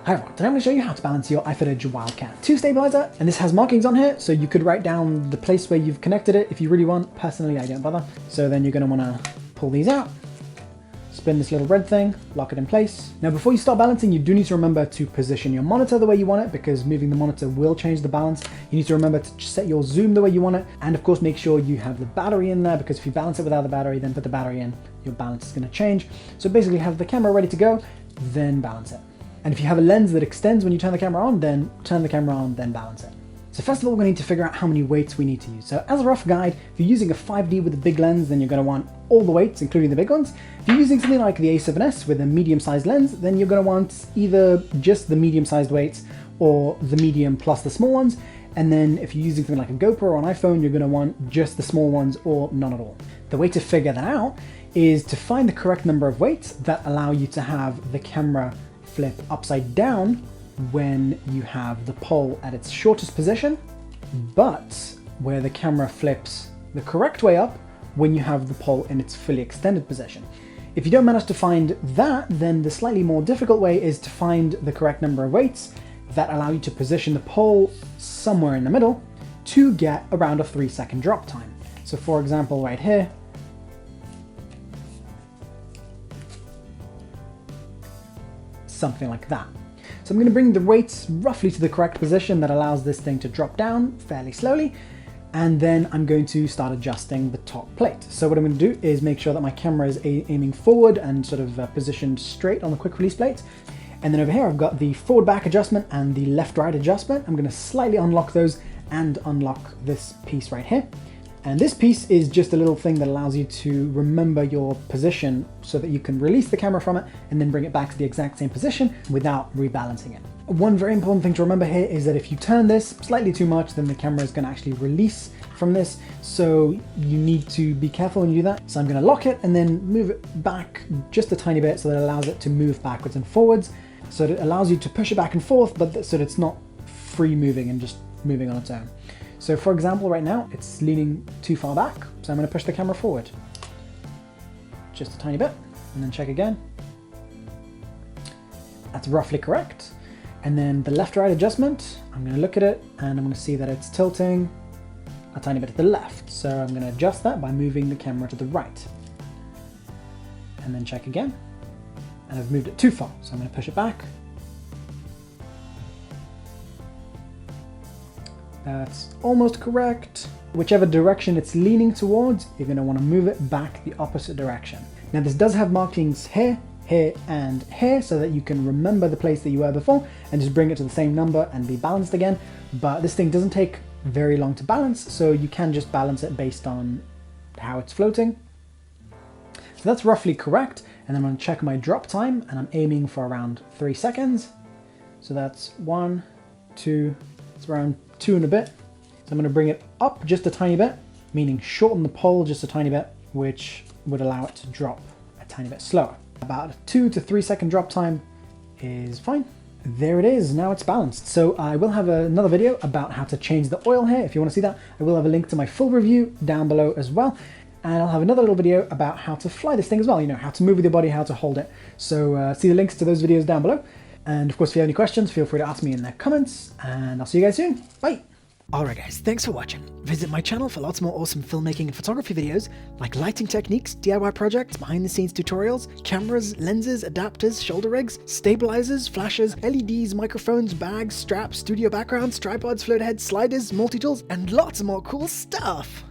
Hi everyone, today I'm going to show you how to balance your iFootage Wildcat II stabilizer, and this has markings on here, so you could write down the place where you've connected it if you really want. Personally, I don't bother. So then you're going to want to pull these out, spin this little red thing, lock it in place. Now before you start balancing, you do need to remember to position your monitor the way you want it, because moving the monitor will change the balance. You need to remember to set your zoom the way you want it, and of course make sure you have the battery in there, because if you balance it without the battery, then put the battery in, your balance is going to change. So basically have the camera ready to go, then balance it. And if you have a lens that extends when you turn the camera on, then turn the camera on, then balance it. So first of all, we're going to need to figure out how many weights we need to use. So as a rough guide, if you're using a 5D with a big lens, then you're going to want all the weights, including the big ones. If you're using something like the A7S with a medium-sized lens, then you're going to want either just the medium-sized weights or the medium plus the small ones. And then if you're using something like a GoPro or an iPhone, you're going to want just the small ones or none at all. The way to figure that out is to find the correct number of weights that allow you to have the camera flip upside down when you have the pole at its shortest position, but where the camera flips the correct way up when you have the pole in its fully extended position. If you don't manage to find that, then the slightly more difficult way is to find the correct number of weights that allow you to position the pole somewhere in the middle to get around a 3-second drop time. So for example, right here, something like that. So I'm going to bring the weights roughly to the correct position that allows this thing to drop down fairly slowly, and then I'm going to start adjusting the top plate. So what I'm going to do is make sure that my camera is aiming forward and sort of positioned straight on the quick release plate. And then over here I've got the forward back adjustment and the left right adjustment. I'm going to slightly unlock those and unlock this piece right here. And this piece is just a little thing that allows you to remember your position so that you can release the camera from it and then bring it back to the exact same position without rebalancing it. One very important thing to remember here is that if you turn this slightly too much, then the camera is going to actually release from this. So you need to be careful when you do that. So I'm going to lock it and then move it back just a tiny bit so that it allows it to move backwards and forwards. So that it allows you to push it back and forth, but so that it's not free moving and just moving on its own. So for example, right now it's leaning too far back, so I'm going to push the camera forward just a tiny bit and then check again. That's roughly correct. And then the left right adjustment, I'm going to look at it and I'm going to see that it's tilting a tiny bit to the left. So I'm going to adjust that by moving the camera to the right and then check again. And I've moved it too far, so I'm going to push it back. That's almost correct. Whichever direction it's leaning towards, you're going to want to move it back the opposite direction. Now this does have markings here, here, and here, so that you can remember the place that you were before and just bring it to the same number and be balanced again. But this thing doesn't take very long to balance, so you can just balance it based on how it's floating. So that's roughly correct. And then I'm going to check my drop time, and I'm aiming for around 3 seconds. So that's 1, 2, it's around 2 and a bit. So I'm going to bring it up just a tiny bit, meaning shorten the pole just a tiny bit, which would allow it to drop a tiny bit slower. About a 2 to 3 second drop time is fine. There it is, now it's balanced. So I will have another video about how to change the oil here. If you want to see that, I will have a link to my full review down below as well. And I'll have another little video about how to fly this thing as well, you know, how to move with your body, how to hold it. So see the links to those videos down below. And of course, if you have any questions, feel free to ask me in the comments, and I'll see you guys soon. Bye! Alright guys, thanks for watching. Visit my channel for lots more awesome filmmaking and photography videos, like lighting techniques, DIY projects, behind the scenes tutorials, cameras, lenses, adapters, shoulder rigs, stabilizers, flashes, LEDs, microphones, bags, straps, studio backgrounds, tripods, float heads, sliders, multi-tools, and lots more cool stuff!